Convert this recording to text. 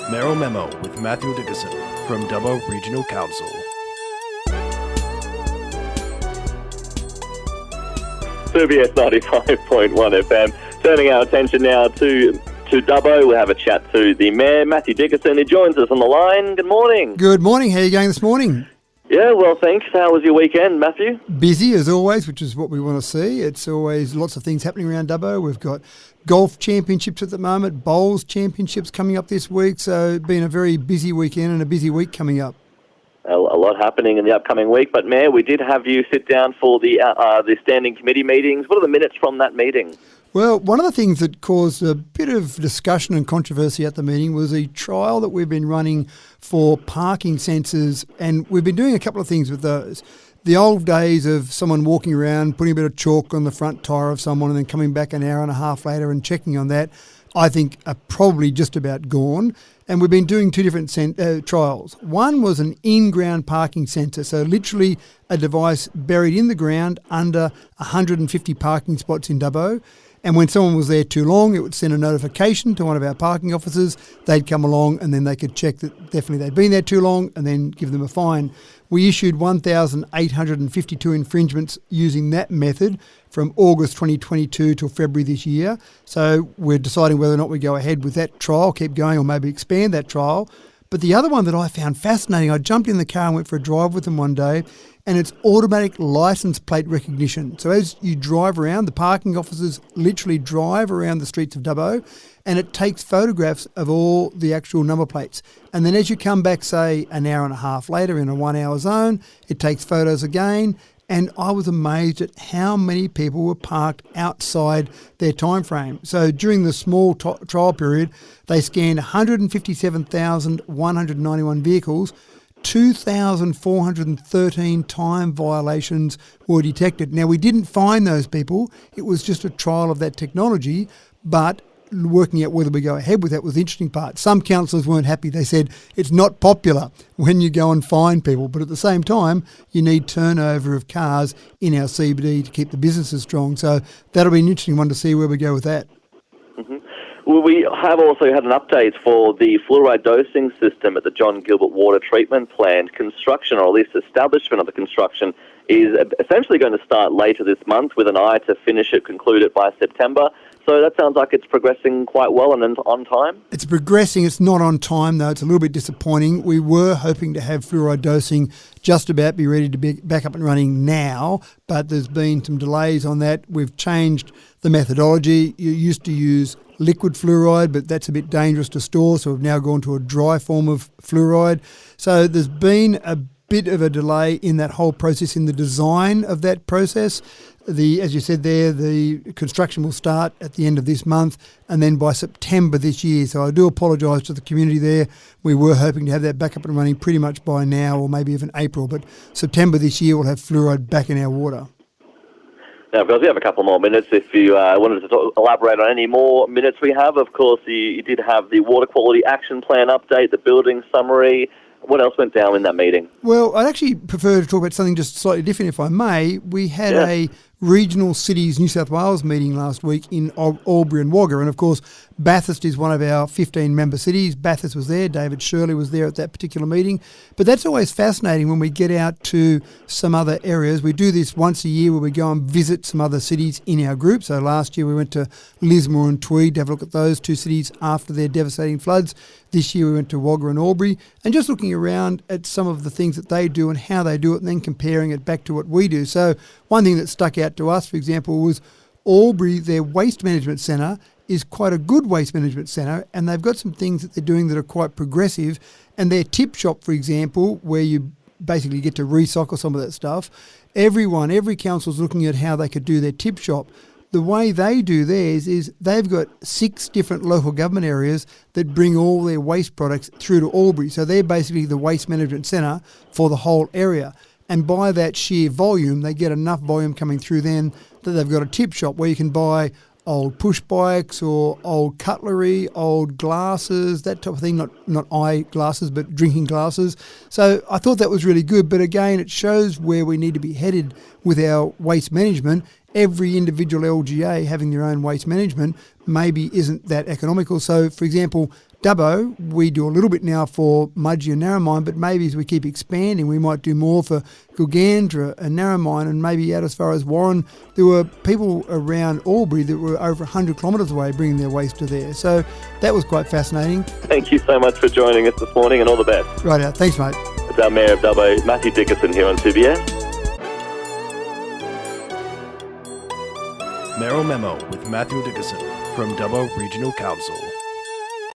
Mayoral Memo with Matthew Dickerson from Dubbo Regional Council. CBS 95.1 FM. Turning our attention now to Dubbo, we'll have a chat to the Mayor, Matthew Dickerson, who joins us on the line. Good morning. Good morning. How are you going this morning? Yeah, well, thanks. How was your weekend, Matthew? Busy as always, which is what we want to see. It's always lots of things happening around Dubbo. We've got golf championships at the moment, bowls championships coming up this week. So it's been a very busy weekend and a busy week coming up. A lot happening in the upcoming week. But, Mayor, we did have you sit down for the standing committee meetings. What are the minutes from that meeting? Well, one of the things that caused a bit of discussion and controversy at the meeting was a trial that we've been running for parking sensors, and we've been doing a couple of things with those. The old days of someone walking around, putting a bit of chalk on the front tyre of someone and then coming back an hour and a half later and checking on that, I think are probably just about gone. And we've been doing two different trials. One was an in-ground parking sensor, so literally a device buried in the ground under 150 parking spots in Dubbo. And when someone was there too long, it would send a notification to one of our parking officers. They'd come along and then they could check that definitely they'd been there too long and then give them a fine. We issued 1,852 infringements using that method from August 2022 till February this year. So we're deciding whether or not we go ahead with that trial, keep going, or maybe expand that trial. But the other one that I found fascinating, I jumped in the car and went for a drive with them one day, and it's automatic license plate recognition. So as you drive around, the parking officers literally drive around the streets of Dubbo, and it takes photographs of all the actual number plates. And then as you come back, say, an hour and a half later in a 1 hour zone, it takes photos again. And I was amazed at how many people were parked outside their time frame. So during the small trial period, they scanned 157,191 vehicles. 2,413 time violations were detected. Now, we didn't find those people. It was just a trial of that technology, but working out whether we go ahead with that was the interesting part. Some councillors weren't happy. They said it's not popular when you go and find people, but at the same time, you need turnover of cars in our CBD to keep the businesses strong. So that'll be an interesting one to see where we go with that. Mm-hmm. Well, we have also had an update for the fluoride dosing system at the John Gilbert Water Treatment Plant. Construction, or at least establishment of the construction, is essentially going to start later this month with an eye to conclude it by September. So that sounds like it's progressing quite well and on time. It's progressing. It's not on time, though. It's a little bit disappointing. We were hoping to have fluoride dosing just about be ready to be back up and running now, but there's been some delays on that. We've changed the methodology. You used to use liquid fluoride, but that's a bit dangerous to store, so we've now gone to a dry form of fluoride. So there's been a bit of a delay in that whole process, in the design of that process. As you said there, the construction will start at the end of this month and then by September this year. So I do apologise to the community there. We were hoping to have that back up and running pretty much by now, or maybe even April, but September this year we'll have fluoride back in our water. Now, because we have a couple more minutes, if you wanted to elaborate on any more minutes we have, of course, you did have the Water Quality Action Plan update, the building summary. What else went down in that meeting? Well, I'd actually prefer to talk about something just slightly different, if I may. We had a Regional Cities New South Wales meeting last week in Albury and Wagga, and of course Bathurst is one of our 15 member cities. Bathurst was there, David Shirley was there at that particular meeting. But that's always fascinating when we get out to some other areas. We do this once a year where we go and visit some other cities in our group. So last year we went to Lismore and Tweed to have a look at those two cities after their devastating floods. This year we went to Wagga and Albury, and just looking around at some of the things that they do and how they do it, and then comparing it back to what we do. So one thing that stuck out to us, for example, was Albury, their waste management centre is quite a good waste management centre, and they've got some things that they're doing that are quite progressive. And their tip shop, for example, where you basically get to recycle some of that stuff, every council's looking at how they could do their tip shop. The way they do theirs is they've got 6 different local government areas that bring all their waste products through to Albury. So they're basically the waste management centre for the whole area. And by that sheer volume, they get enough volume coming through then that they've got a tip shop where you can buy old push bikes or old cutlery, old glasses, that type of thing, not eye glasses, but drinking glasses. So I thought that was really good. But again, it shows where we need to be headed with our waste management every individual LGA having their own waste management maybe isn't that economical. So, for example, Dubbo, we do a little bit now for Mudgee and Narromine, but maybe as we keep expanding, we might do more for Gilgandra and Narromine, and maybe out as far as Warren. There were people around Albury that were over 100 kilometres away bringing their waste to there. So that was quite fascinating. Thank you so much for joining us this morning, and all the best. Right out. Thanks, mate. It's our Mayor of Dubbo, Matthew Dickinson, here on 2BS. Mayoral Memo with Matthew Dickinson from Dubbo Regional Council.